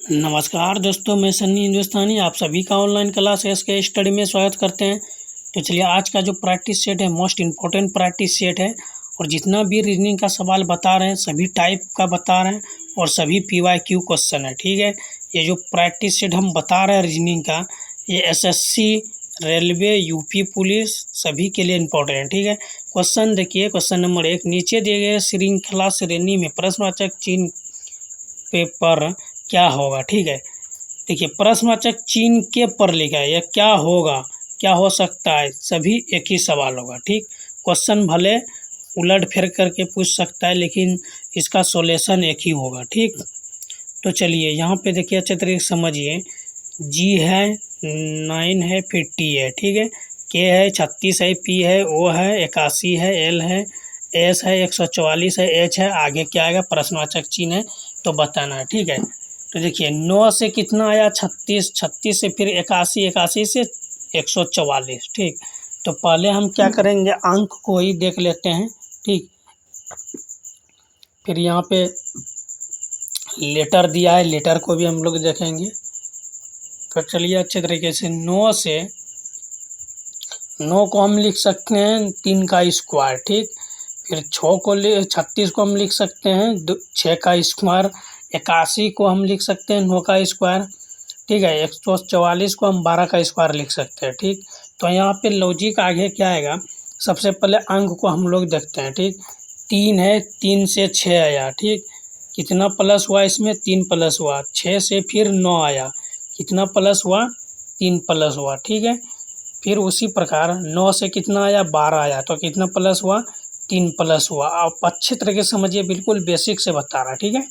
नमस्कार दोस्तों, मैं सन्नी हिंदुस्तानी आप सभी का ऑनलाइन क्लास एस के स्टडी में स्वागत करते हैं। तो चलिए, आज का जो प्रैक्टिस सेट है मोस्ट इम्पोर्टेंट प्रैक्टिस सेट है और जितना भी रीजनिंग का सवाल बता रहे हैं सभी टाइप का बता रहे हैं और सभी PYQ क्वेश्चन है। ठीक है, ये जो प्रैक्टिस सेट हम बता रहे हैं रीजनिंग का, ये SSC, रेलवे, यूपी पुलिस सभी के लिए इम्पोर्टेंट है। ठीक है, क्वेश्चन देखिए, क्वेश्चन नंबर 1, नीचे दिए गए श्रृंखला श्रेणी में प्रश्नवाचक चिन्ह पेपर क्या होगा। ठीक है, देखिए प्रश्नवाचक चिन्ह के पर लिखा है, यह क्या होगा, क्या हो सकता है, सभी एक ही सवाल होगा। ठीक, क्वेश्चन भले उलट फेर करके पूछ सकता है लेकिन इसका सॉल्यूशन एक ही होगा। ठीक, तो चलिए यहाँ पे देखिए अच्छे तरीके से समझिए। G है 9 है, फिर T है, ठीक है, K है 36 है, P है, O है 81 है, L है, S है 144 है, H है, आगे क्या आएगा प्रश्नवाचक चिन्ह है तो बताना है। ठीक है, तो देखिए 9 से कितना आया 36, 36 से फिर 81, 81 से 144। ठीक, तो पहले हम क्या करेंगे, अंक को ही देख लेते हैं। ठीक, फिर यहाँ पे लेटर दिया है, लेटर को भी हम लोग देखेंगे। तो चलिए अच्छे तरीके से 9 को हम लिख सकते हैं 3 का स्क्वायर। ठीक, फिर 36 को हम लिख सकते हैं 6 का स्क्वायर, 81 को हम लिख सकते हैं 9 का स्क्वायर। ठीक है, 144 को हम 12 का स्क्वायर लिख सकते हैं। ठीक, तो यहाँ पे लॉजिक आगे क्या आएगा, सबसे पहले अंक को हम लोग देखते हैं। ठीक, 3 है, 3 से 6 आया। ठीक, कितना प्लस हुआ इसमें, 3 प्लस हुआ, 6 से फिर 9 आया, कितना प्लस हुआ, 3 प्लस हुआ। ठीक है, फिर उसी प्रकार 9 से कितना आया, 12 आया, तो कितना प्लस हुआ, 3 प्लस हुआ। आप अच्छे तरीके से समझिए, बिल्कुल बेसिक से बता रहा है। ठीक है,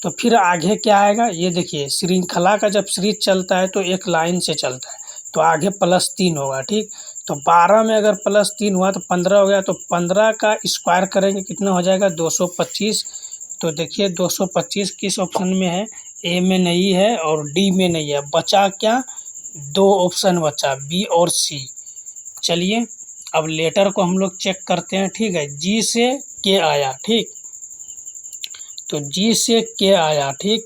तो फिर आगे क्या आएगा, ये देखिए श्रृंखला का जब सीरीज चलता है तो एक लाइन से चलता है, तो आगे +3 होगा। ठीक, तो 12 में अगर +3 हुआ तो 15 हो गया, तो 15 का स्क्वायर करेंगे कितना हो जाएगा, 225। तो देखिए 225 किस ऑप्शन में है, ए में नहीं है और डी में नहीं है, बचा क्या, 2 ऑप्शन बचा, बी और सी। चलिए अब लेटर को हम लोग चेक करते हैं। ठीक है, जी से के आया। ठीक, तो जी से के आया। ठीक,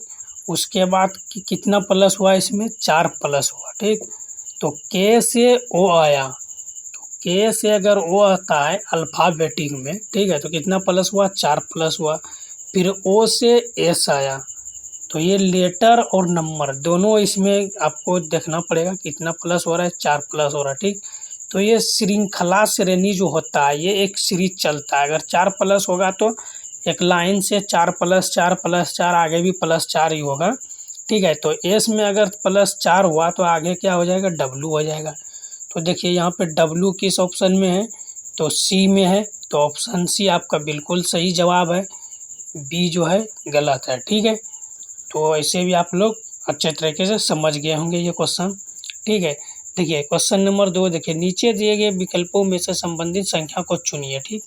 उसके बाद कितना प्लस हुआ इसमें, 4 प्लस हुआ। ठीक, तो के से ओ आया, तो के से अगर ओ आता है अल्फ़ाबेटिक में, ठीक है, तो कितना प्लस हुआ, 4 प्लस हुआ। फिर ओ से एस आया, तो ये लेटर और नंबर दोनों इसमें आपको देखना पड़ेगा कितना प्लस हो रहा है, 4 प्लस हो रहा है। ठीक, तो ये श्रृंखला श्रेणी जो होता है ये एक सीरीज चलता है, अगर 4 प्लस होगा तो एक लाइन से 4 + 4 + 4 आगे भी +4 ही होगा। ठीक है, तो एस में अगर +4 हुआ तो आगे क्या हो जाएगा, डब्लू हो जाएगा। तो देखिए यहाँ पे डब्लू किस ऑप्शन में है, तो सी में है, तो ऑप्शन सी आपका बिल्कुल सही जवाब है, बी जो है गलत है। ठीक है, तो ऐसे भी आप लोग अच्छे तरीके से समझ गए होंगे ये क्वेश्चन। ठीक है, देखिए क्वेश्चन नंबर 2, देखिए नीचे दिए गए विकल्पों में से संबंधित संख्या को चुनिए। ठीक,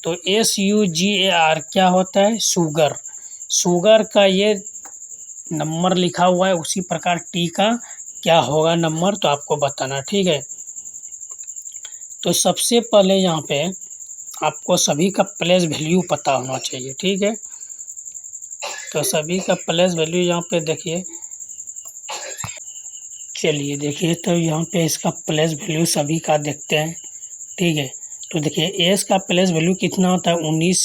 तो SUGAR क्या होता है, शुगर, शुगर का ये नंबर लिखा हुआ है, उसी प्रकार टी का क्या होगा नंबर, तो आपको बताना। ठीक है, तो सबसे पहले यहाँ पे आपको सभी का प्लेस वैल्यू पता होना चाहिए। ठीक है, तो सभी का प्लेस वैल्यू यहाँ पे देखिए, चलिए देखिए, तो यहाँ पे इसका प्लेस वैल्यू सभी का देखते हैं। ठीक है, तो देखिए एस का प्लेस वैल्यू कितना होता है, 19,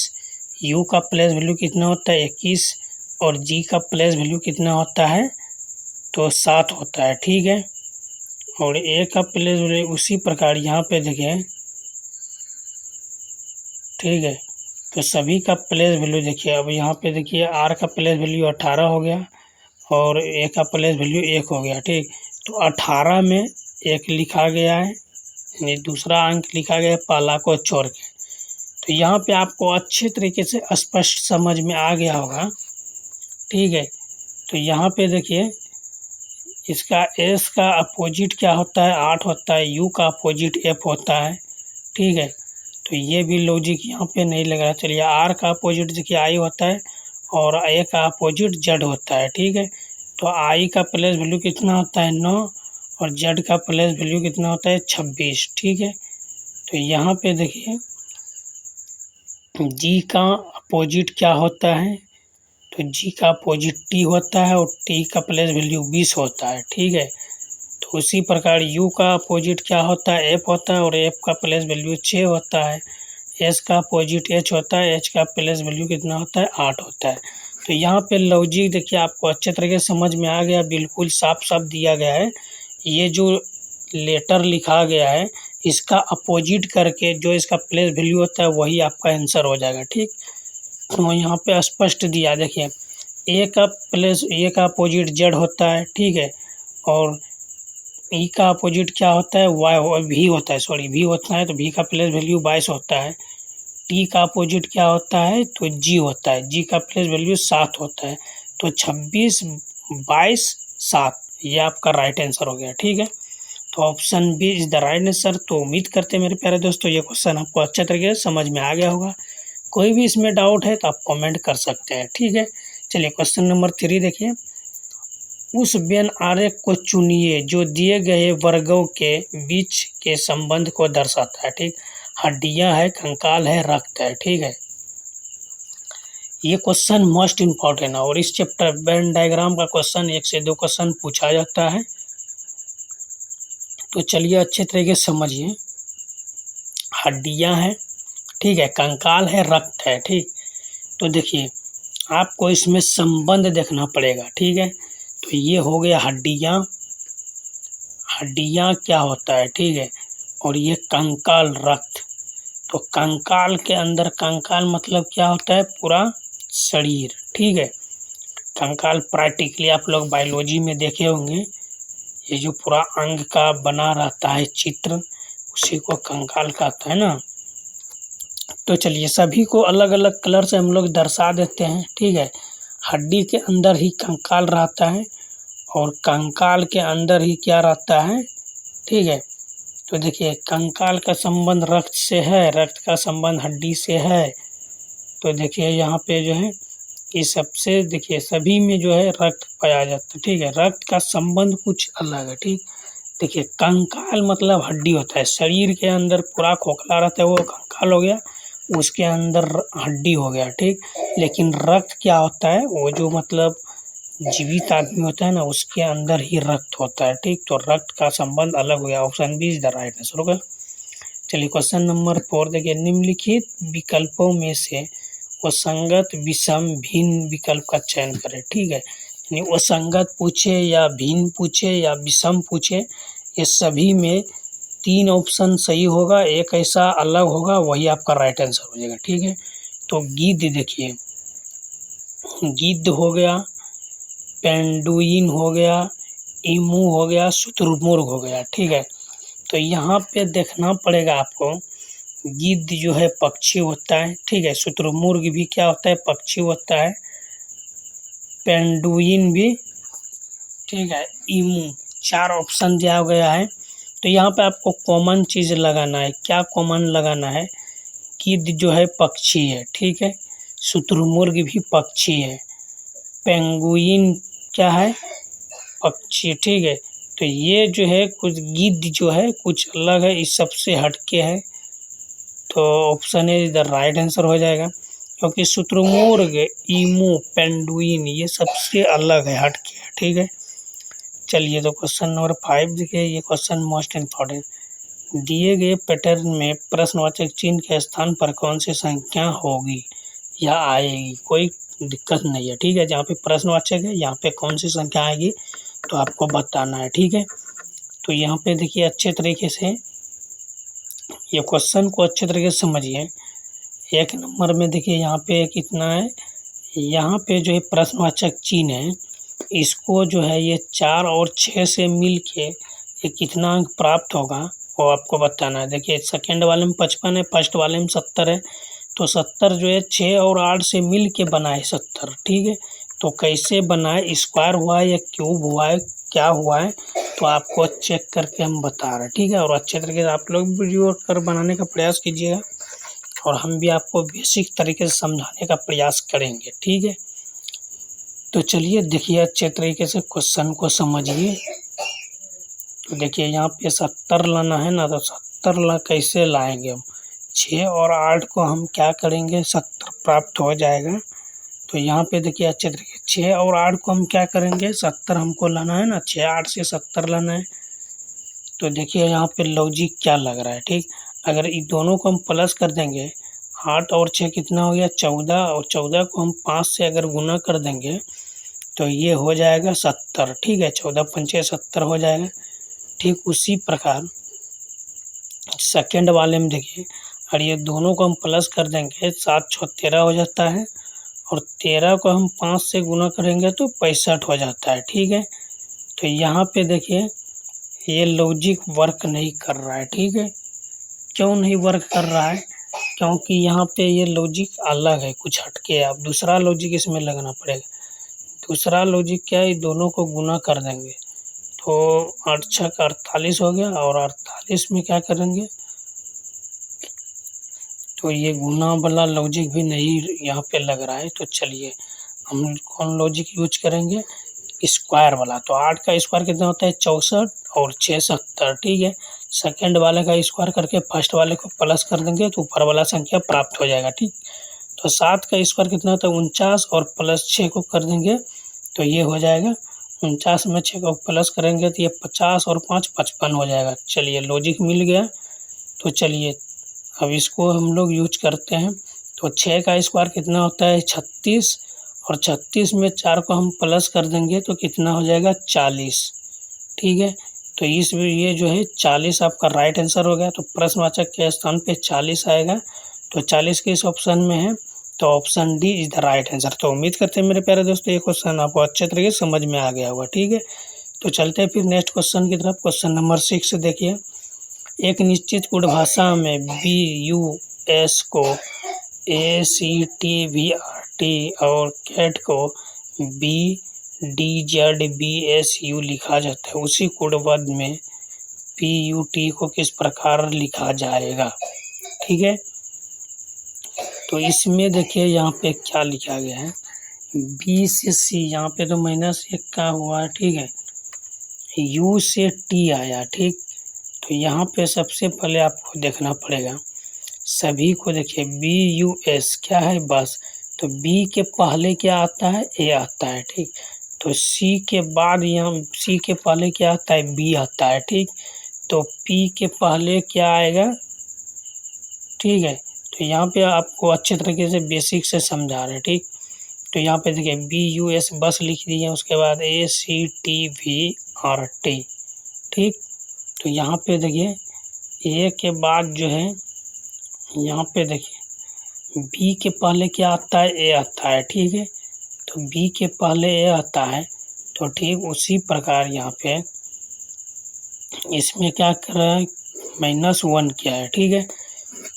यू का प्लेस वैल्यू कितना होता है, 21, और जी का प्लेस वैल्यू कितना होता है, तो 7 होता है। ठीक है, और ए का प्लेस वैल्यू उसी प्रकार यहाँ पे देखिए। ठीक है, तो सभी का प्लेस वैल्यू देखिए, अब यहाँ पे देखिए आर का प्लेस वैल्यू 18 हो गया और ए का प्लेस वैल्यू 1 हो गया। ठीक, तो 18 में 1 लिखा गया है, यानी दूसरा अंक लिखा गया है पहला को छोड़ के। तो यहाँ पे आपको अच्छे तरीके से स्पष्ट समझ में आ गया होगा। ठीक है, तो यहाँ पे देखिए इसका एस का अपोजिट क्या होता है, 8 होता है, यू का अपोजिट एफ होता है। ठीक है, तो ये भी लॉजिक यहाँ पे नहीं लग रहा। चलिए आर का अपोजिट देखिए आई होता है और ए का अपोजिट जेड होता है। ठीक है, तो आई का प्लेस वैल्यू कितना होता है, 9, और जेड का प्लेस वैल्यू कितना होता है, 26। ठीक है, तो यहाँ पे देखिए जी का अपोजिट क्या होता है, तो जी का अपोजिट टी होता है और टी का प्लेस वैल्यू 20 होता है, ठीक है। तो उसी प्रकार यू का अपोजिट क्या होता है, एफ होता है और एफ का प्लेस वैल्यू 6 होता है। एच का अपोजिट एच होता है, एच का प्लेस वैल्यू कितना होता है, 8 होता है। तो यहाँ पे लॉजिक देखिए आपको अच्छे तरीके से समझ में आ गया, बिल्कुल साफ साफ दिया गया है। ये जो लेटर लिखा गया है इसका अपोजिट करके जो इसका प्लेस वैल्यू होता है वही आपका आंसर हो जाएगा, ठीक। तो यहाँ पे स्पष्ट दिया, देखिए ए का अपोजिट जेड होता है, ठीक है। और ई का अपोजिट क्या होता है, वाई वी होता है, सॉरी वी होता है, तो वी का प्लेस वैल्यू 22 होता है। टी का अपोजिट क्या होता है, तो जी होता है, जी का प्लेस वैल्यू 7 होता है। तो 26, 22, 7 ये आपका राइट आंसर हो गया, ठीक है। तो option B is the right answer. तो उम्मीद करते हैं मेरे प्यारे दोस्तों ये क्वेश्चन आपको अच्छे तरीके से समझ में आ गया होगा। कोई भी इसमें डाउट है तो आप कमेंट कर सकते हैं, ठीक है। चलिए क्वेश्चन नंबर 3 देखिए। उस व्यन आरेख को चुनिए जो दिए गए वर्गों के बीच के संबंध को दर्शाता है, ठीक। हड्डियां है, कंकाल है, रक्त है, ठीक है। ये क्वेश्चन मोस्ट इम्पॉर्टेंट है और इस चैप्टर वेन डायग्राम का क्वेश्चन 1 से 2 क्वेश्चन पूछा जाता है। तो चलिए अच्छे तरीके से समझिए। हड्डियां हैं, ठीक है, कंकाल है, रक्त है, ठीक। तो देखिए आपको इसमें संबंध देखना पड़ेगा, ठीक है। तो ये हो गया हड्डियां, हड्डियां क्या होता है, ठीक है। और ये कंकाल, रक्त। तो कंकाल के अंदर, कंकाल मतलब क्या होता है, पूरा शरीर, ठीक है। कंकाल प्रैक्टिकली आप लोग बायोलॉजी में देखे होंगे, ये जो पूरा अंग का बना रहता है चित्र उसी को कंकाल कहता है ना। तो चलिए सभी को अलग अलग कलर से हम लोग दर्शा देते हैं, ठीक है। हड्डी के अंदर ही कंकाल रहता है और कंकाल के अंदर ही क्या रहता है, ठीक है। तो देखिए कंकाल का संबंध रक्त से है, रक्त का संबंध हड्डी से है। तो देखिए यहाँ पे जो है इस सबसे देखिए सभी में जो है रक्त पाया जाता है, ठीक है। रक्त का संबंध कुछ अलग है, ठीक। देखिए कंकाल मतलब हड्डी होता है, शरीर के अंदर पूरा खोखला रहता है वो कंकाल हो गया, उसके अंदर हड्डी हो गया, ठीक। लेकिन रक्त क्या होता है, वो जो मतलब जीवित आदमी होता है ना उसके अंदर ही रक्त होता है, ठीक। तो रक्त का संबंध अलग हो गया, option B is the right answer होगा। चलिए क्वेश्चन नंबर 4 देखिए। निम्नलिखित विकल्पों में से असंगत, विषम, भिन्न विकल्प का चयन करें, ठीक है। यानी असंगत पूछे या भिन्न पूछे या विषम पूछे, ये सभी में 3 ऑप्शन सही होगा, एक ऐसा अलग होगा, वही आपका राइट आंसर हो जाएगा, ठीक है। तो गिद्ध देखिए, गिद्ध हो गया, पेंडुइन हो गया, ईमू हो गया, शुतुरमुर्ग हो गया, ठीक है। तो यहाँ पे देखना पड़ेगा आपको, गिद्ध जो है पक्षी होता है, ठीक है। शुतुरमुर्ग भी क्या होता है, पक्षी होता है। पेंडुइन भी, ठीक है। ईमू, 4 ऑप्शन दिया गया है। तो यहाँ पे आपको कॉमन चीज़ लगाना है, क्या कॉमन लगाना है, गिद्ध जो है पक्षी है, ठीक है। शुतुरमुर्ग भी पक्षी है, पेंगुइन क्या है, पक्षी, ठीक है। तो ये जो है कुछ गिद्ध जो है कुछ अलग है, इस सबसे हटके है। तो option A the right answer हो जाएगा, क्योंकि शुतुरमुर्ग, ईमू, पेंडुइन ये सबसे अलग है, हटके है, ठीक है। चलिए तो क्वेश्चन नंबर 5 देखिए। ये क्वेश्चन मोस्ट इम्पॉर्टेंट। दिए गए पैटर्न में प्रश्नवाचक चिन्ह के स्थान पर कौन सी संख्या होगी या आएगी, कोई दिक्कत नहीं है, ठीक है। जहाँ पे प्रश्नवाचक है यहाँ पे कौन सी संख्या आएगी तो आपको बताना है, ठीक है। तो यहाँ पे देखिए अच्छे तरीके से ये क्वेश्चन को अच्छे तरीके से समझिए। 1 नंबर में देखिए यहाँ पे कितना है, यहाँ पे जो है प्रश्नवाचक चिन्ह है, इसको जो है ये 4 और 6 से मिल के ये कितना अंक प्राप्त होगा वो आपको बताना है। देखिए सेकेंड वाले में 55 है, फर्स्ट वाले में 70 है। तो 70 जो है 6 और 8 से मिल के बना है 70, ठीक है। तो कैसे बना है, स्क्वायर हुआ है या क्यूब हुआ है, क्या हुआ है, तो आपको चेक करके हम बता रहे हैं, ठीक है। और अच्छे तरीके से आप लोग वीडियो कर बनाने का प्रयास कीजिएगा और हम भी आपको बेसिक तरीके से समझाने का प्रयास करेंगे, ठीक है। तो चलिए देखिए अच्छे तरीके से क्वेश्चन को समझिए। तो देखिए यहाँ पे 70 लाना है ना, तो 70 कैसे लाएंगे हम, 6 और 8 को हम क्या करेंगे, 70 प्राप्त हो जाएगा। तो तो यहाँ पे देखिए अच्छे तरीके 6 और 8 को हम क्या करेंगे, 70 हमको लाना है ना, 6 8 से 70 लाना है। तो देखिए यहाँ पे लॉजिक क्या लग रहा है, ठीक। अगर इन दोनों को हम प्लस कर देंगे, 8 और 6 कितना हो गया 14, और 14 को हम 5 से अगर गुना कर देंगे तो ये हो जाएगा 70, ठीक है। 14 पंचे 70 हो जाएगा। ठीक उसी प्रकार सेकंड वाले में देखिए, और ये दोनों को हम प्लस कर देंगे, 7 6 13 हो जाता है, और 13 को हम 5 से गुना करेंगे तो 65 हो जाता है, ठीक है। तो यहाँ पे देखिए ये लॉजिक वर्क नहीं कर रहा है, ठीक है। क्यों नहीं वर्क कर रहा है, क्योंकि यहाँ पे ये लॉजिक अलग है, कुछ हटके है। अब दूसरा लॉजिक इसमें लगना पड़ेगा। दूसरा लॉजिक क्या है, दोनों को गुना कर देंगे तो 8 6 48 हो गया, और 48 में क्या करेंगे तो ये गुना वाला लॉजिक भी नहीं यहाँ पे लग रहा है। तो चलिए हम कौन लॉजिक यूज करेंगे, स्क्वायर वाला। तो 8 का स्क्वायर कितना होता है 64, और 6 70, ठीक है। सेकंड वाले का स्क्वायर करके फर्स्ट वाले को प्लस कर देंगे तो ऊपर वाला संख्या प्राप्त हो जाएगा, ठीक। तो 7 का स्क्वायर कितना होता है 49, और प्लस 6 को कर देंगे तो ये हो जाएगा 49 में 6 को प्लस करेंगे तो ये 50 और 5 55 हो जाएगा। चलिए लॉजिक मिल गया। तो चलिए अब इसको हम लोग यूज करते हैं। तो 6 का स्क्वायर कितना होता है 36, और 36 में 4 को हम प्लस कर देंगे तो कितना हो जाएगा 40, ठीक है। तो ये जो है 40 आपका राइट आंसर हो गया। तो प्रश्नवाचक के स्थान पे 40 आएगा। तो 40 किस ऑप्शन में है, तो option D is the right answer. तो उम्मीद करते हैं मेरे प्यारे दोस्तों ये क्वेश्चन आपको अच्छे तरीके से समझ में आ गया होगा, ठीक है। तो चलते हैं फिर नेक्स्ट क्वेश्चन की तरफ। क्वेश्चन नंबर 6 देखिए, एक निश्चित गुण भाषा में BUS को ACTVRT और कैट को BDZBSU लिखा जाता है, उसी गुणपद में PUT को किस प्रकार लिखा जाएगा, ठीक है। तो इसमें देखिए यहाँ पे क्या लिखा गया है, B से C, यहाँ पे तो -1 का हुआ है, ठीक है। U से T आया, ठीक। तो यहाँ पे सबसे पहले आपको देखना पड़ेगा, सभी को देखिए BUS क्या है बस, तो B के पहले क्या आता है A आता है, ठीक। तो C के बाद यहाँ C के पहले क्या आता है B आता है, ठीक। तो P के पहले क्या आएगा, ठीक है। तो यहाँ पे आपको अच्छे तरीके से बेसिक से समझा रहे हैं, ठीक। तो यहाँ पे देखिए BUS बस लिख दिए, उसके बाद ACTVRT, ठीक। तो यहाँ पे देखिए A के बाद जो है, यहाँ पे देखिए B के पहले क्या आता है A आता है, ठीक है। तो B के पहले A आता है, तो ठीक उसी प्रकार यहाँ पे इसमें क्या कर रहा है -1 क्या है, ठीक है।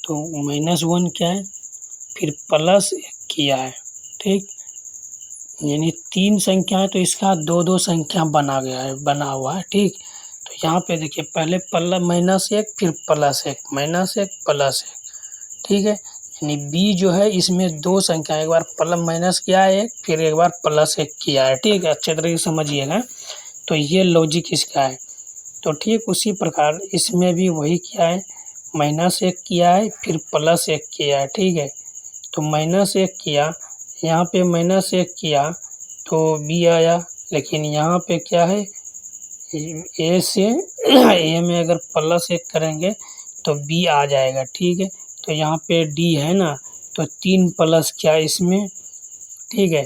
तो -1 क्या है, फिर +1 किया है, ठीक। यानी 3 संख्या है तो इसका 2 संख्या बना हुआ है, ठीक। तो यहाँ पे देखिए पहले -1 फिर +1 -1 +1, ठीक है। यानी B जो है इसमें 2 संख्या, एक बार माइनस किया है फिर एक बार +1 किया है, ठीक है। अच्छे तरीके से समझिएगा। तो ये लॉजिक इसका है। तो ठीक उसी प्रकार इसमें भी वही किया है, -1 किया है फिर +1 किया है, ठीक है। तो -1 किया, यहाँ पे -1 किया तो B आया, लेकिन यहाँ पे क्या है A से A में अगर +1 करेंगे तो B आ जाएगा, ठीक है। तो यहाँ पे D है ना, तो 3 प्लस क्या इसमें, ठीक है।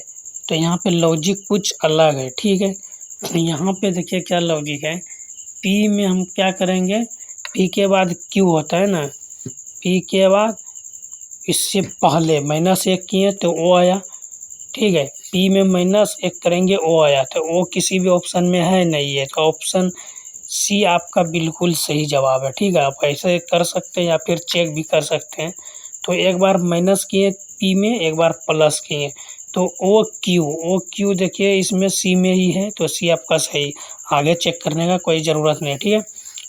तो यहाँ पे लॉजिक कुछ अलग है, ठीक है। तो यहाँ पे देखिए क्या लॉजिक है, P में हम क्या करेंगे, P के बाद Q होता है ना, P के बाद इससे पहले -1 किए तो O आया, ठीक है। P में -1 करेंगे O आया, तो O किसी भी ऑप्शन में है नहीं है, तो ऑप्शन C आपका बिल्कुल सही जवाब है, ठीक है। आप ऐसे कर सकते हैं या फिर चेक भी कर सकते हैं। तो एक बार माइनस किए P में, एक बार प्लस किए, तो OQ देखिए इसमें C में ही है, तो C आपका सही, आगे चेक करने का कोई ज़रूरत नहीं, ठीक है।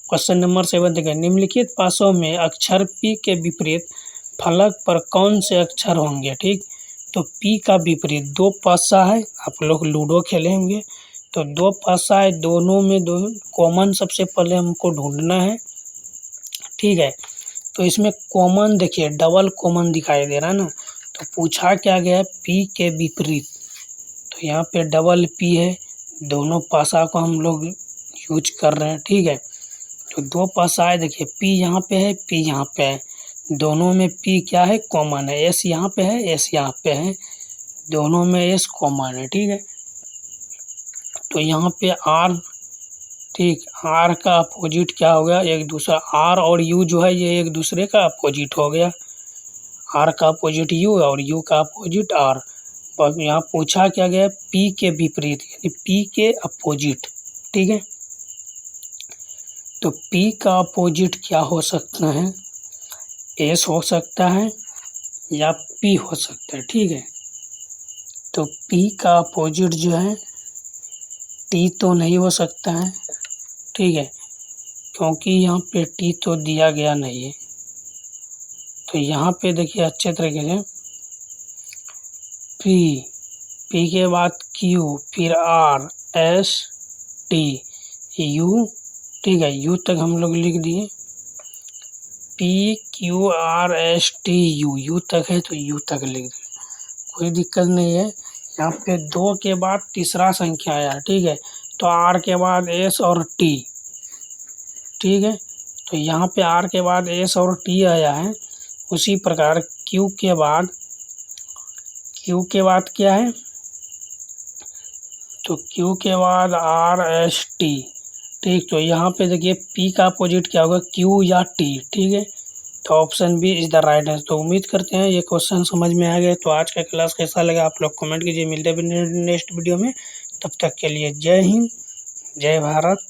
क्वेश्चन नंबर 7 देखिए, निम्नलिखित पासों में अक्षर P के विपरीत फलक पर कौन से अक्षर होंगे, ठीक। तो P का विपरीत 2 पासा है, आप लोग लूडो खेले होंगे, तो 2 पासा है, दोनों में 2 कॉमन सबसे पहले हमको ढूंढना है, ठीक है। तो इसमें कॉमन देखिए डबल कॉमन दिखाई दे रहा है ना, तो पूछा क्या गया है, पी के विपरीत। तो यहाँ पे डबल पी है, दोनों पासा को हम लोग यूज कर रहे हैं, ठीक है। तो दो पासा है, देखिए पी यहाँ पे है, पी यहाँ पे है, दोनों में पी क्या है, कॉमन है। एस यहाँ पे है, एस यहाँ पे है, दोनों में एस कॉमन है, ठीक है। तो यहाँ पे आर, ठीक, आर का अपोजिट क्या हो गया, एक दूसरा, आर और यू जो है ये एक दूसरे का अपोजिट हो गया। आर का अपोजिट यू और यू का अपोजिट आर। और यहाँ पूछा क्या गया, पी के विपरीत यानी पी के अपोजिट, ठीक है। तो पी का अपोजिट क्या हो सकता है, एस हो सकता है या पी हो सकता है, ठीक है। तो पी का अपोजिट जो है टी तो नहीं हो सकता है, ठीक है, क्योंकि यहाँ पे टी तो दिया गया नहीं है। तो यहाँ पे देखिए अच्छे तरीके से पी के बाद क्यू, फिर आर, एस, टी, यू, ठीक है, यू तक हम लोग लिख दिए। P Q R S T U, you तक है तो यू तक लिख दिए, कोई दिक्कत नहीं है। यहाँ पे दो के बाद तीसरा संख्या आया, ठीक है, तो आर के बाद एस और टी, ठीक है। तो यहाँ पे आर के बाद एस और टी आया है। उसी प्रकार क्यू के बाद क्या है, तो क्यू के बाद आर एस टी, ठीक। तो यहाँ पे देखिए पी का अपोजिट क्या होगा, क्यू या टी, ठीक है। तो option B is the right answer. तो उम्मीद करते हैं ये क्वेश्चन समझ में आ गया। तो आज का क्लास कैसा लगा आप लोग कमेंट कीजिए। मिलते हैं नेक्स्ट वीडियो में, तब तक के लिए जय हिंद, जय भारत।